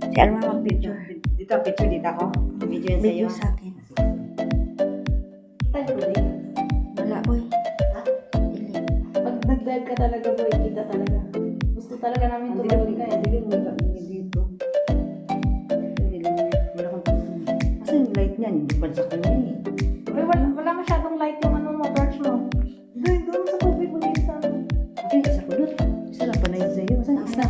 Si Alma mag-picture. Dito, picture dito ako. Video yan sa'yo. Video sa akin. Tayo ko din. Wala, boy. Ha? Dili. Pag nag-live ka talaga, boy, kita talaga. Gusto talaga namin Hindi tulungan ka, ka. hindi ka dito. Wala kang tulungan. Kasi yung light niyan, hindi pa sa kanya eh. Uy, wala masyadong light yung ano mo, torch mo. Doon sa tubig mo dito sa ano. Ay, isa ko doon. Isa lang pa na yun sa'yo. Saan isa?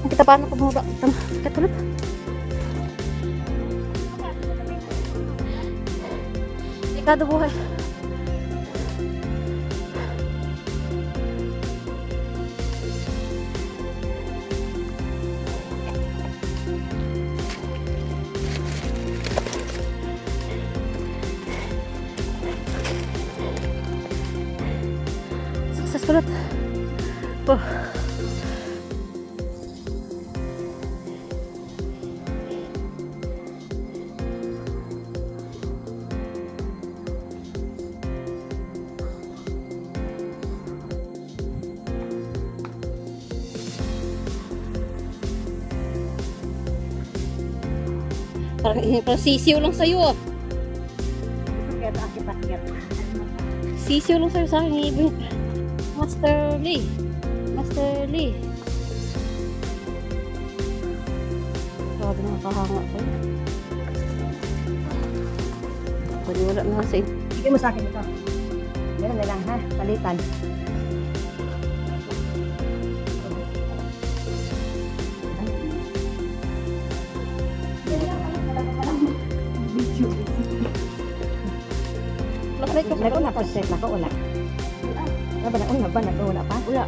Kita paano ko bumaba? Katulog. Ikado buhay. Sukses kulot. Oh. Parang sisiw lang sa'yo ah. Kaya ito ang kipat-kipat. Sisiw lang sa'yo sa akin. Master Lee. Master Lee. Grabe nakahanga ko. Paniwala na nga sa inyo. Bigyan mo sa akin ito. Meron na lang ha, palitan. Flashlight ko. Nako na flashlight na ko, wala. Ano ba na? Una ba? Wala pa? Wala.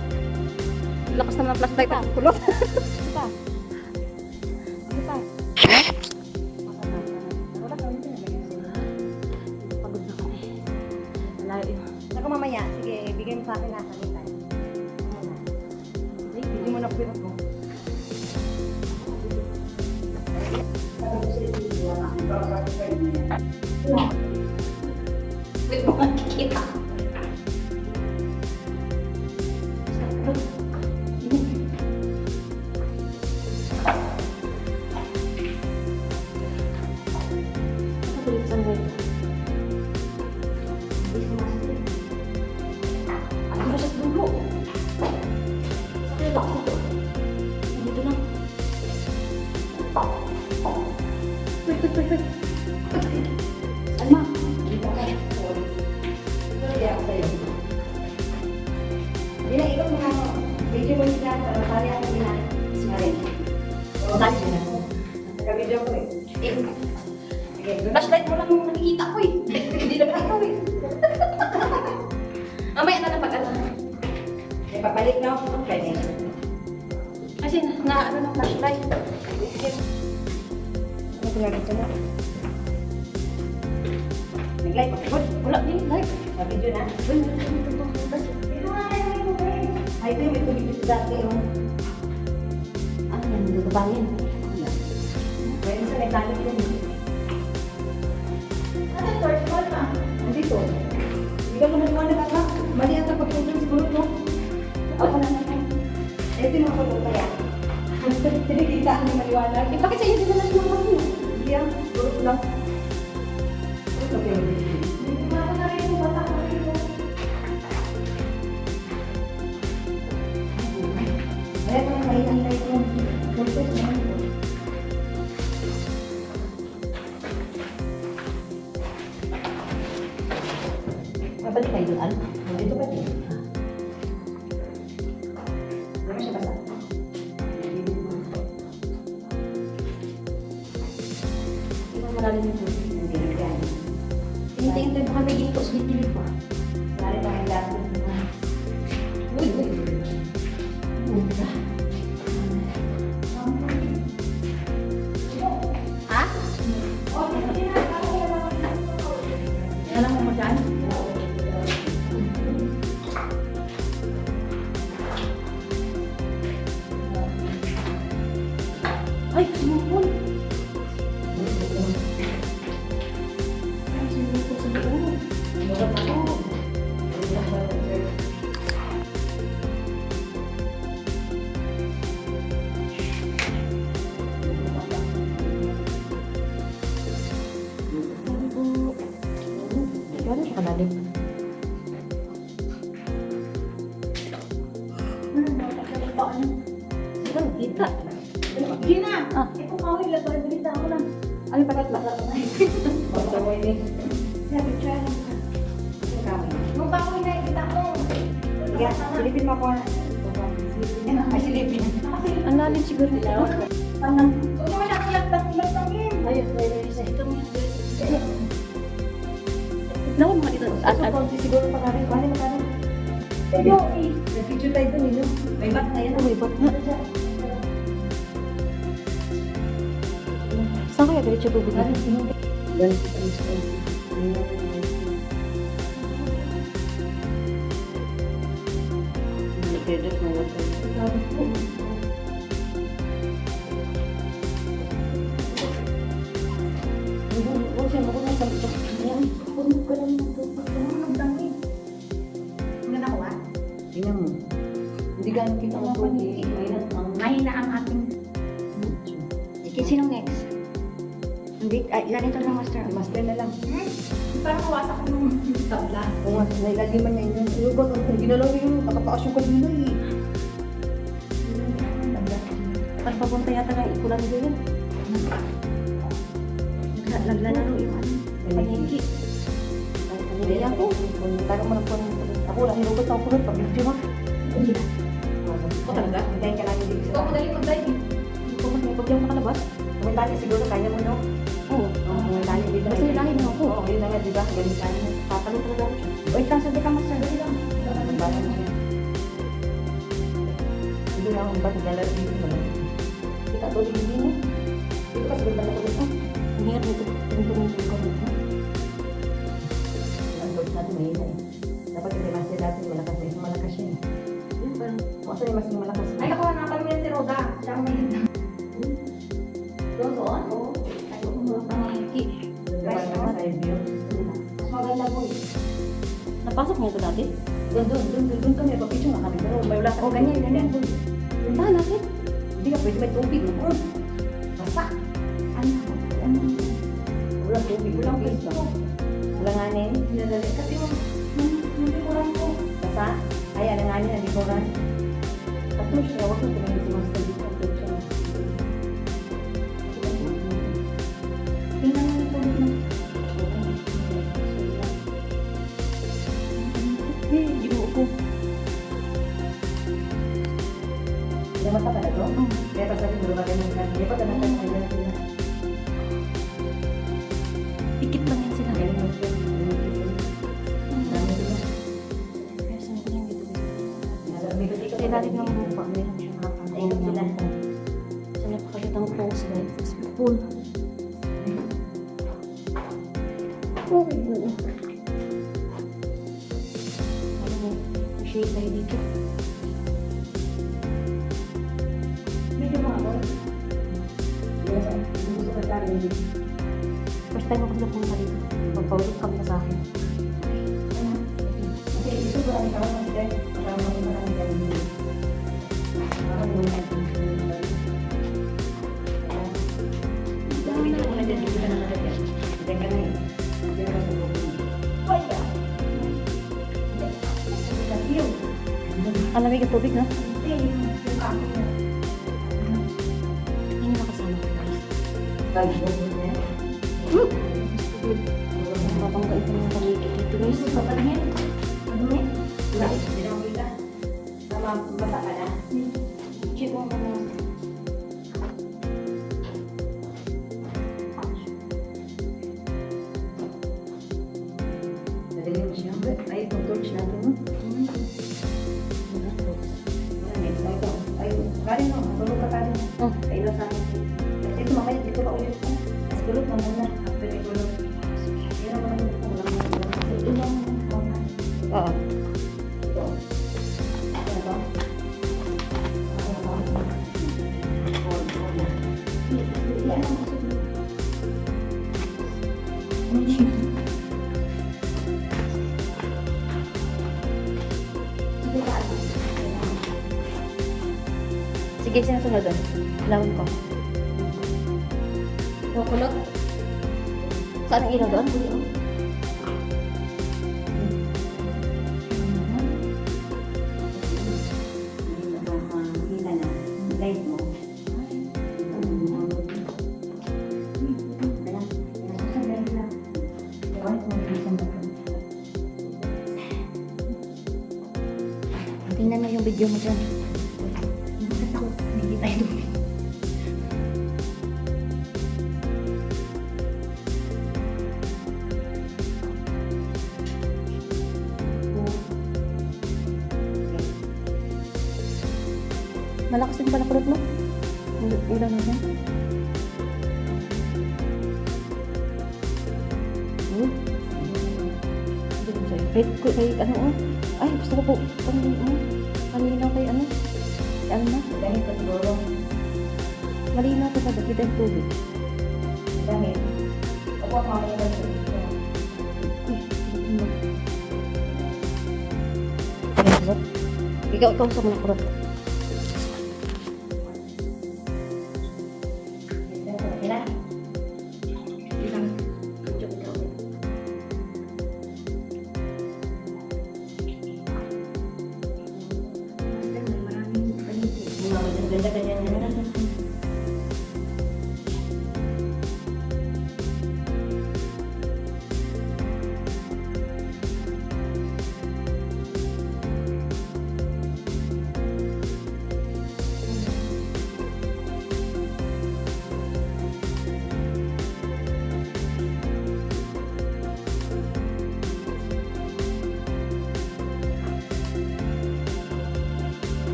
Lakas naman ang flashlight. Kulot. Diba? Diba? Pagod na kami. Malayo. Nako mamaya, sige, bigay mo sa akin na palitan. Hindi mo na pwede ko. Wait mo makikita. Ano ba siya sa dulo? Sakit ako. Dito lang. Wait. Alma. Hindi na, ikaw mga video mo sila para sali ako nila. Singarin. Sali nila. Nagka-video ko eh. Sige, Flashlight mo lang yung nakikita ko eh. Hindi na ikaw eh. Mamaya na lang pag-ano. may papalit na ako. Pwede. Kasi na ano ng flashlight. Ano pinagin ko na? Nag-live ako. Wala din, light. Nag-video na. Ay, ito yung may tubig dito dati yung... Ano yan, lulubangin. Pwede sa may talik yun. Ano, torch mo na? Nandito. Hindi ka kumukuha na kaka. Mali ang pagpapulong siguro mo. Ako na naman. Ito yung mga kulong kaya. Tinigita ang maliwanag. Eh, bakit sa iyo din na lang yung mga Hindi yan. Puro ko lang. Okay. Hindi mo na rin yung bata ko rin. Kaya ito yung mahihantay ko. Pulpos naman ko. Mabalik tayo doon. Dito ba din? Ano siya basa? Ibang malalim yung tubig. Ang ginagyan. Hintay-hintay baka may ginto sa gilid pa. Lari pa ang lahat. Uy. Ha? Alam mo magkaan? Ay, sumupol. Ay, sumupol sa loob. ilalim. Ito, kita. Gina! Ah. Ito kawin lang. Balita ako lang. Ano pa kita? Basta mo ini. Sabi, try lang ka. Kami. Nung kawin na, kita ko. Yeah, silipin mo ako. Ay, silipin. Ang lalim siguro nila. Huwag naman natin lagtangin. Ayun, ito mo yung Nawan mo dito. Siguro pa rin. Bali mo ka rin. Pero, eh. Nag-picture tayo dun, yun. May bat na yan. May bat na. Saan kaya diretso tubig na? Ang ako ah. Tingnan mo. Hindi ka kita mo tubig. Mahina ang ating... Sinong next? Hindi, ganito lang, Master. Master na lang. Parang kawasak yung tabla. Kung nailaliman niya yun. Ano ba? Kung ginalaw yung nakataas yung kanina eh. Pag papunta yata ng ikulan nito yun. Naglalaro yung ano. Paniki. Hindi ako. Tanong mo lang po. Ako lang hinugot ako kulot. Pag-video mo. O talaga? Hintayin ka lang yung video. Ito ako dali ko dali. Kung mas may pagyaw nakalabas? Kumentari siguro kaya mo no? Oo. Kumentari dito. Basta hilahin mo ako. Oo, yun na nga diba? Ganun tayo. Tatalong talaga ako siya. Wait lang, sabi ka Master. Dali lang. Balang mo siya. Sige na akong ba't galar dito mo lang. Kita tuloy hindi mo. Dito ka siguro bala ko. Ang hirap nito. Tungtungin ko dito. Ang dogs natin mahina eh. Dapat yung Master natin malakas na isang malakas siya eh. Yun ba? Masa yung mas malakas. Ay, ako, nakapal mo yan si Roda. Siya ang mahina. Doon? Oo. Ay, kung mga Paniki. Diba na sa view? mas maganda po eh. Napasok niya ito dati? Doon kami, papicture na kami. Pero may wala ka. O, ganyan, ganyan. Puntahan natin. Hindi ka pwede may tubig. Basta. Ano? Walang tubig. Walang pwesto. Alanganin. Dinadali. Kasi yung likuran ko. Basta. Ay, alanganin na likuran. Tapos siya, huwag mo tumingin si Master dito. Tapos siya. Tingnan mo yung tubig mo. Ginuo ko. Namata ka na to? Kaya pa sabi mo, lumaganin ka. Kaya pa ganun ka na sila. Ikit lang yan sila. Galing mo siya. Dami sila. Kaya saan ko lang dito. May Sa ilalim ng lupa, meron siyang Ayun sila. Sa napakagandang post guys. Tapos may pool. Oh, ano mo? Shade tayo dito. Medyo mga boy. Gusto ka tayo. First time ako napunta dito. Pagpaulit kami na sa akin. Kasi gusto ko ang tawag ng sila. Para makita kami kami. Parang yung video ko na dyan. Hindi ka na nalagyan. Diyan ka na eh. Diyan ka sa loob. Wala. Nag-iyo. Ang lamig ang tubig, no? Hindi, yung kamo niya. Hindi niya makasama ko guys. Kahit yung niya. Mabanggain ko yung pamigit dito guys. Papanhin. Ano eh? Wala. Hindi na kita. Tama, basa ka na. Check mo mga. Nadali mo siya. Ay, itong torch natin. No? Next, ay ito. Ay, karin mo. Tulog ka karin. Oh. Ay, ilo sa akin. Dito mamaya, dito ka ulit ko. Mas kulot na muna. After may kulot. Yan naman ang kulot ko. Ito lang ang kulot. Oo. Ito. Ano ba? Ano ba? Yan ang gusto ko. Sige ka, ano? Sige, sinasunod doon. Lawan ko. Kukulot. Saan ang ilaw doon? Tingnan mo yung video mo dyan. Bakit ako? Hindi tayo dumi. Malakas din pala kulot mo. Ulan na dyan. Kay ano oh. Ay, gusto ko po. Kanina kay ano. Kay ano na. Dahil pa siguro. Malinaw ko pa. Kita yung tubig. Dahil. Opo, mamaya ba ito? Kaya kulot. Ikaw sa mga kulot.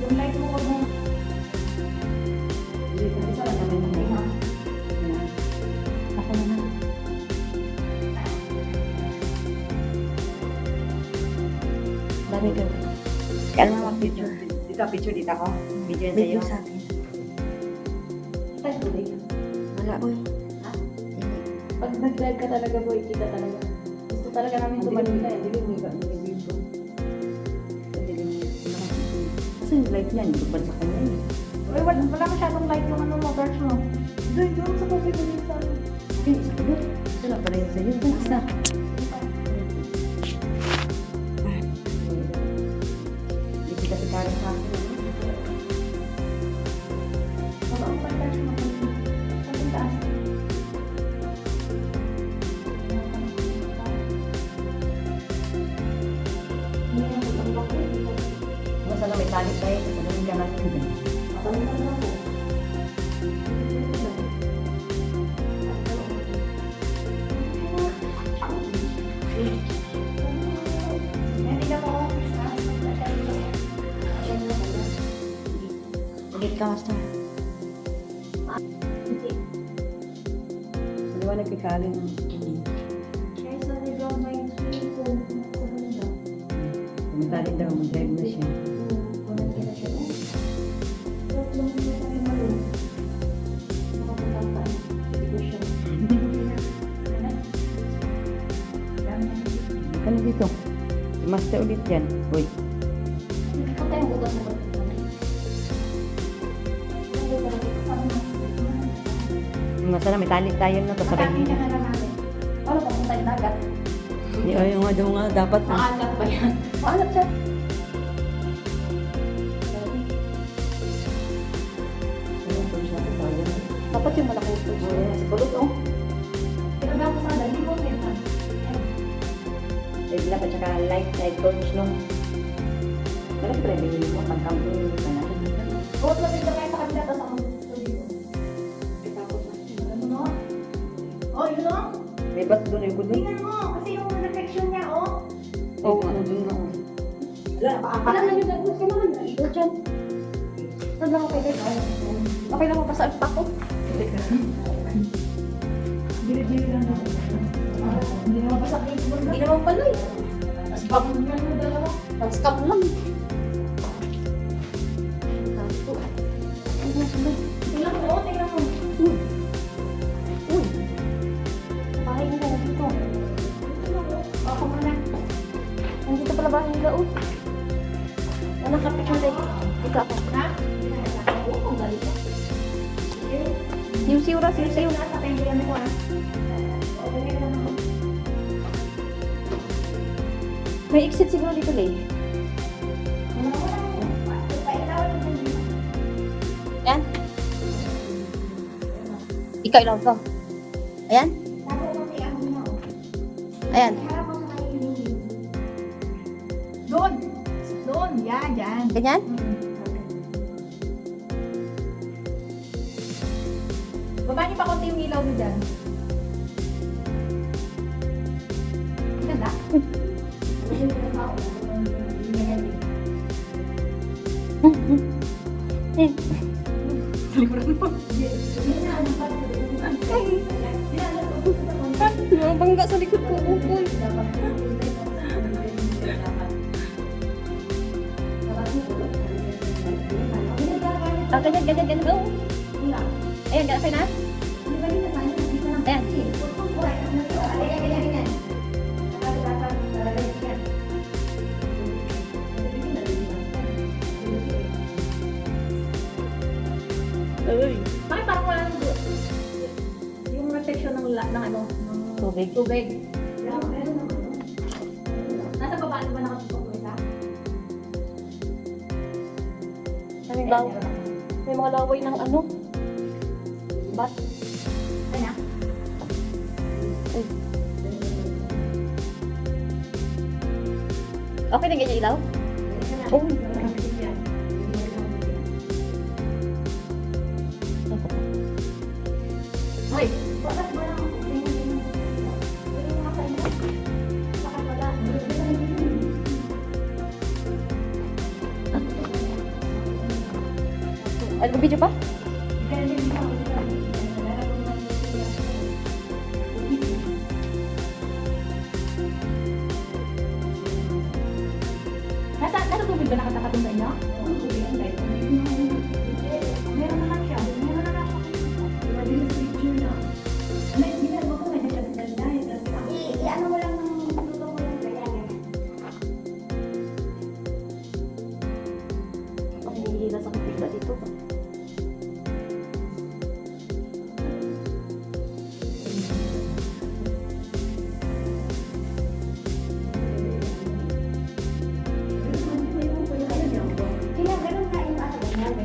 Yung light mo ko mo. Isa lang naman yung light, ha? Ako na na. Dami ka. Kaya naman mag-picture. Dito, picture dito ako. Video yan sa'yo. Video sa atin. Ay, tuloy. Wala boy. Ha? Pag nag-live ka talaga, boy, kita talaga. Gusto talaga namin tumanila eh. Kasi yung light niyan, ibabad sa kanya eh. Uy, wala masyadong light yung ano mo, torch mo. Doon sa coffee bulisan. Okay, isa ko doon. Isa lang pala yun sa'yo. Isa. Hindi kasi kaya sa akin. Baba ang pag-touch mo. Ang taas. Basta na may talit tayo. Sasabihin ka natin dyan. Matanong ka na ako. Hindi ka po. Ulit ka, master. Maliwanag kay Karen. Kaya sa nag-ground may phone. May talit daw, mag-drive na siya. Ano dito? Si Master ulit yan. Uy. Masala may talit tayo na to sabay nila. Ano pa punta yung dagat? Di ay nga daw nga dapat na. Maalat ba yan? Maalat siya. Dapat yung malaki po. Si Kulot oh. Pero ba ako sa dali mo, Peta? Dahil na pa tsaka light torch no. Pero pwede yung mga pagkamping ka na. Huwag mo dito kayo sa kabila, tapos ako dito dito. Ano no? Oh, yun no? May ba't doon yung doon? Tingnan mo, kasi yung reflection niya, oh. Oo, ano doon na oh. Wala, paaka. Alam na yung dagdag ka naman, ito dyan. Saan lang ako pwede? Okay lang mo pa sa alpak ko. Gilid-gilid lang ako. Hindi naman pa sa akin. Hindi naman pala eh. Scam lang mo dalawa. Nag-scam lang. Tingnan mo, tingnan mo. Uy. Bahay nila dito. Ako muna. Nandito pala bahay nila. Oh. Wala ka picture tayo. Ika ako. Ha? Oo, ang galing. Siw-siw ra, siw-siw. Sa tayo yan ko, ha? Okay lang ako. May exit siguro dito, Lay. Ayan. Ikaw ilaw ka. Ayan. Ayan. Doon. Doon. Yan, yan. Ganyan? Baba niyo pa konti yung ilaw mo dyan. Ganda. Bangga sa likod ko. Uy. Ah, ganyan, ganyan, ganyan. Oh. Ayan, ganyan na. Ayan. Uy. Bakit parang wala nang yung reflection ng ano, ng Tubig. tubig. Nasa baba ba nakatutok ko isa? May baw. May mga laway ng ano. Bat. Ano? Uy. Okay na ganyan ilaw? Oh. Hoy, bakit ba lang ako? Yung mga kain na. Bakit wala? Ano ba video pa? Nasa tubig ba nakatapat sa inyo? Meron na lang siya. Meron na lang siya. I-ano mo lang ng luto mo lang kaya yan. Ang hihila sa kapigla dito. Ganun nga yung ano, ganyan.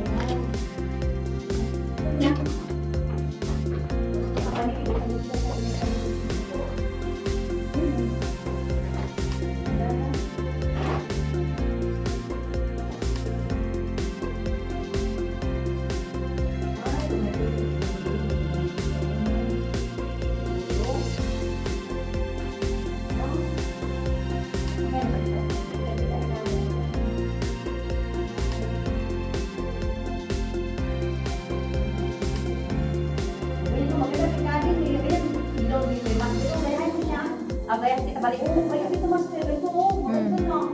Agayan kita balik. Oh, kaya kita mas ito. Oh, maganda na.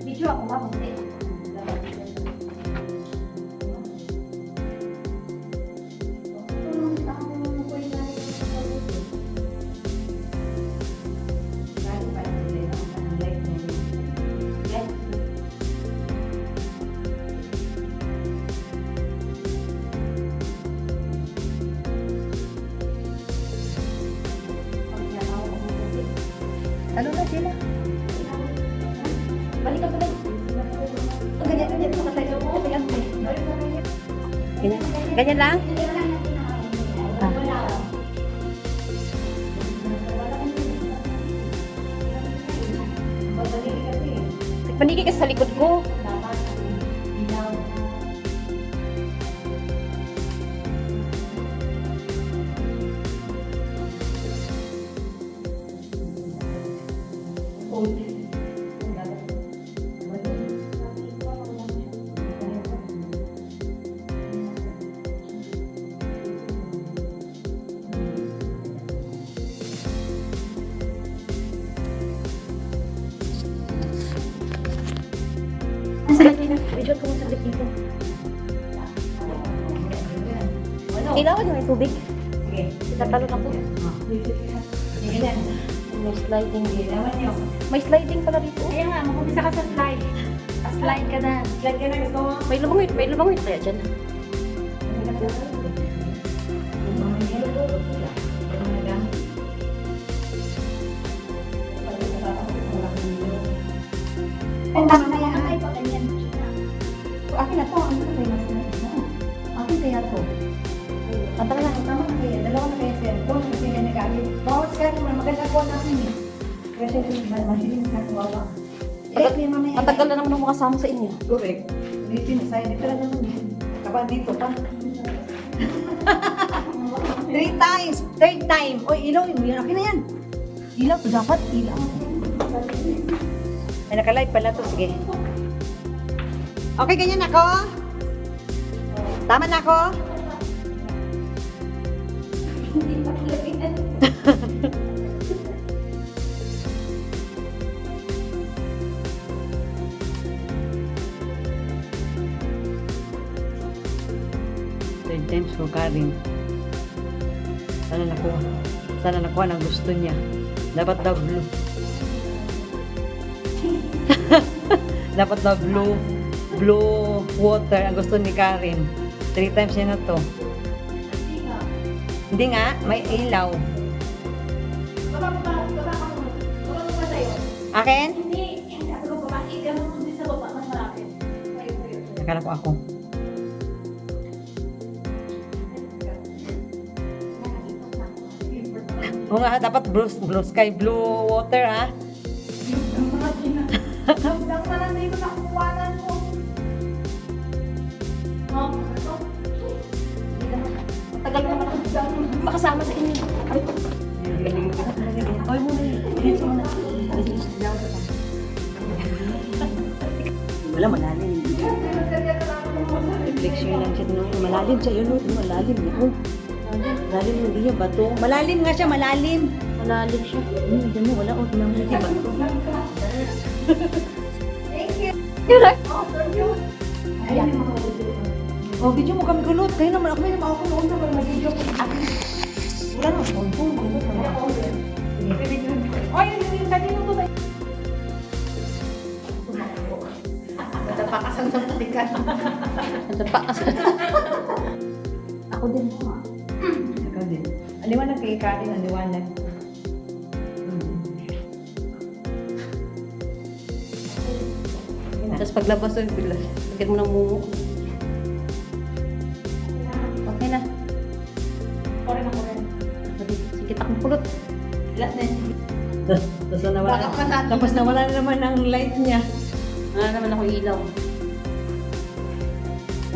Video ako ba? Ano na sila? Balik ka pa lang. Ganyan ko tayo. Ganyan. Ganyan lang? Paniki kasi sa likod ko. Video ko sa dito. Kailangan nyo may tubig. Tatalon ako. May sliding. May sliding pala dito. Kaya nga, mag-umpisa ka sa slide. Slide ka na. Slide ka na gusto mo? May lumangit. May lumangit kaya dyan. Ang tama na yan. Akin na to. Ano na kayo mas na? Akin kaya to. Ang tama na. Tama na kaya. Dalawa na kaya sir. Kung kasi ka nag-alit. Bawas ka naman. Maganda ko namin eh. Kasi masiling na kawawa. Tagal- May mamaya. Matagal na naman ako makasama sa inyo. Correct. Dito na sa'yo. Dito na naman. Kaba dito pa. 3 times. Third time. Oy, ilaw. Okay na yan. Ilaw to dapat. Ilaw. May nakalive pala to. Sige. Okay, ganyan ako. Tama na ako. Hindi pa kailangan. Third times for Karin. Sana nakuha ng gusto niya. Dapat daw blue. Dapat daw blue water ang gusto ni Karin. 3 times niya na to. Hindi nga, may ilaw. Baba mo sa'yo. Akin? Hindi ako baba. Ganun mo din sa baba. Mas malapit. Sa'yo. Nakala ko ako. Oo nga, dapat blue sky, blue water ha. Lang na lang dito sa kuwanan mo. Oh, ito. Matagal na naman ako makasama sa inyo. Ay, Oy, muna wala, malalim. Reflection lang siya. Malalim siya yun. Malalim. Malalim hindi yung bato. Malalim nga siya, malalim. malalim siya. Diyan mo, wala. Tinang mo yung bato. Yun lang. Oh, video mo kami kulot. Kayo naman, ako may naman ako noon naman mag-video ko. Wala na, phone. Oy, yung kanino to ba? Napakasan ng patikan. Ang pa kasi. Ako din po. Ikaw din. Aliwanag kay Karin, aliwanag. Tapos paglabas doon, bigla. Lagyan mo ng mumu. Okay na. Orin ako rin. Sige, takong pulot. Last na. Tapos nawala na naman ang light niya. Wala naman ako ilaw.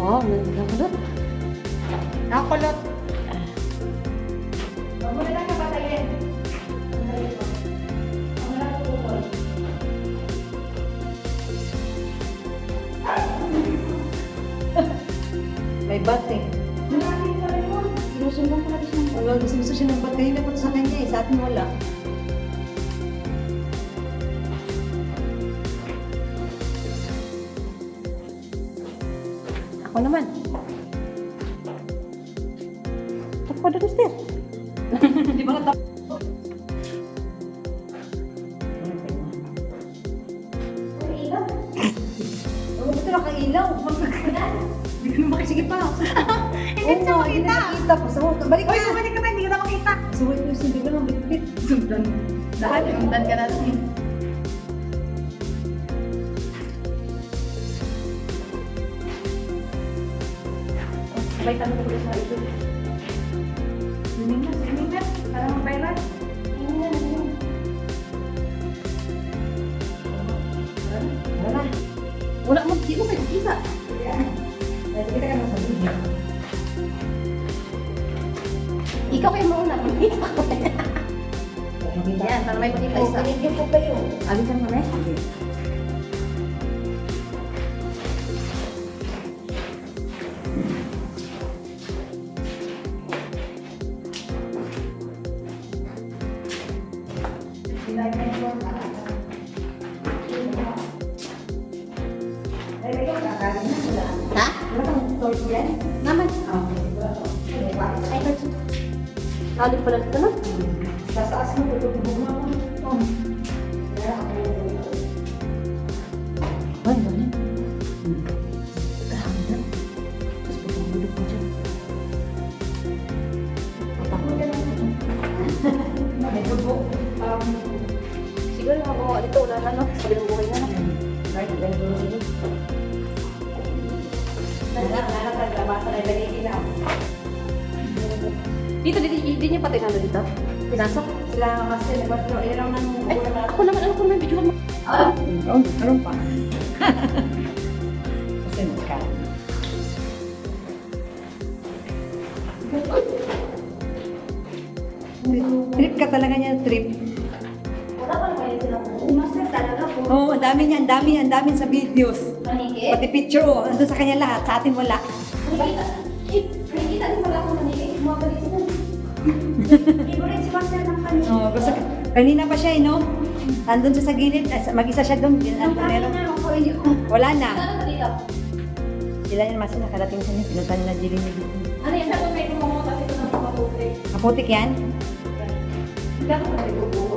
Wow, nandang pulot. Nakakulot. Huwag mo na lang kapatayin. Huwag mo lang kapupol. May bat eh. Maraming pa rin mo. Sinusundan ko lang siya. Wala, gusto siya ng bat. Kanina pa sa kanya eh. Sa atin wala. Ako naman. Ako na gusto. Di ba natap? Uy, ilaw. Huwag ito nakailaw. Hindi ka na makisige pa. Hindi siya makita. Nakita pa. So, balik Uy, na. bumalik ka ba? Hindi ka na makita. So, wait, hindi ko lang bitbit. Sundan. Dahil, sundan ka natin. Sabay tanong ko sa ito. Swimming na. Para mag-viral. Wala. Wala mo, di mo kita. Kita ka na sa video. Ikaw kayo mauna. Makita ko. Yan, para may makita isa. Pinigil ko kayo. Abis ang mamay. Ha? Naman. Ay, kasi. Kalit pala dito na. Taas mo, tutubog mo ako. Ay, wala. Kahanda. Tapos pagpapulog ko dyan. May tubo. Siguro makakuha dito. Wala na, no? Sabi ng buhay na, no? Right, then go. Dito, dito niyo pati ano dito? Pinasok? Sila master na kwatro. Ilaw na nung Ay, ako naman, ano ko naman, video mo. Oh, anong pa? Kasi ka. Trip ka talaga niya, trip. Wala pa naman yung silang master talaga po. Oo, ang dami sa videos. Manigit? Pati picture, oh, andun sa kanya lahat, sa atin wala. Nakikita din pala ako manigit. Bumabalik sila. Favorite si master ng kanina. Oh, basta, kanina pa siya, no? Andun siya sa gilid, mag-isa siya doon. Ang dami na ako yun. Wala na. Ano ka dito? Sila yan, mas nakarating sa niya, pinunta nila Jirimig. Ano yan? Sabi may kumungot kasi ito ng mabuti. Kaputik yan? Hindi ako pa nagbubuo.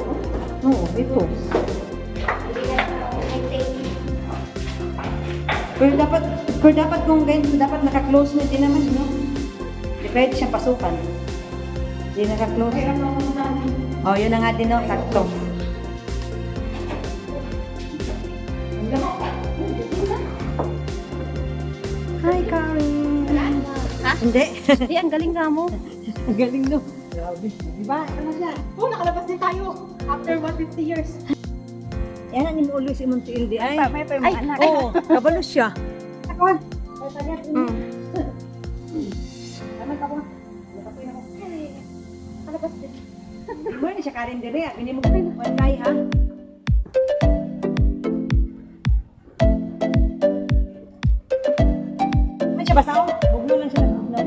Oo, ito. Hindi ka may tape. Pero dapat kung ganyan, dapat naka-close na din naman, no? Hindi pwede siyang pasukan. Hindi naka-close. Kaya ako naman. Oh, yun na nga din, no? Sakto. Hi, Karen! Ha? Hindi. Hindi, ang galing nga mo. Ang galing, no? Grabe. Diba? Ano siya? Oh, nakalabas din tayo. After 150 years. Yan ang inuuloy si Monte Ildi. Ay, May pa yung ay, mga anak. oo. Kabalo siya. Ako. Kaya Tama ka po. nakalabas din. Mo ni siya Karen dire. Ini mo kayo. Walay ha. May siya basaw. Bugno lang siya bugno.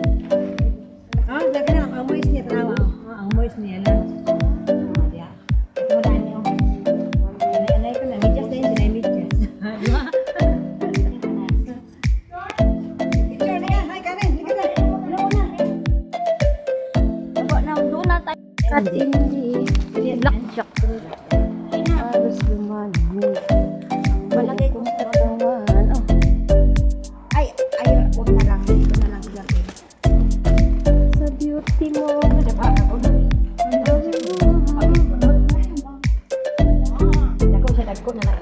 Ah, lagi na ang moist niya tanawa. Ang moist niya lang. Ah, dia. Ito mo daan niyo. Anay ko na medyas din sila medyas. Di ba? Picture na yan. Hi Karen, liga na. Ano na? Ako na, doon na tayo. Kat hindi. Laksak. Halos lumalamig. Malagay kong katawan. Oh. Ay, huwag na lang. Dito na lang sila. Sa beauty mo. Diba? Ako na. Dako na lang.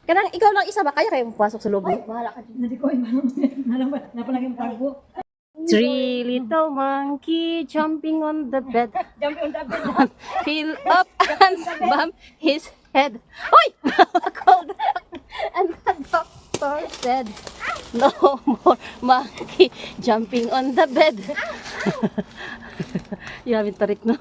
Kanang ikaw lang isa ba? Kaya kayo pasok sa loob mo? Bahala ka dyan. Hindi ko napalagay yung tago. Three little monkey jumping on the bed. Jump on the bed. Fill up and bump his head. Hoy! Cold. And the doctor said, no more monkey jumping on the bed. Yamin tarik no?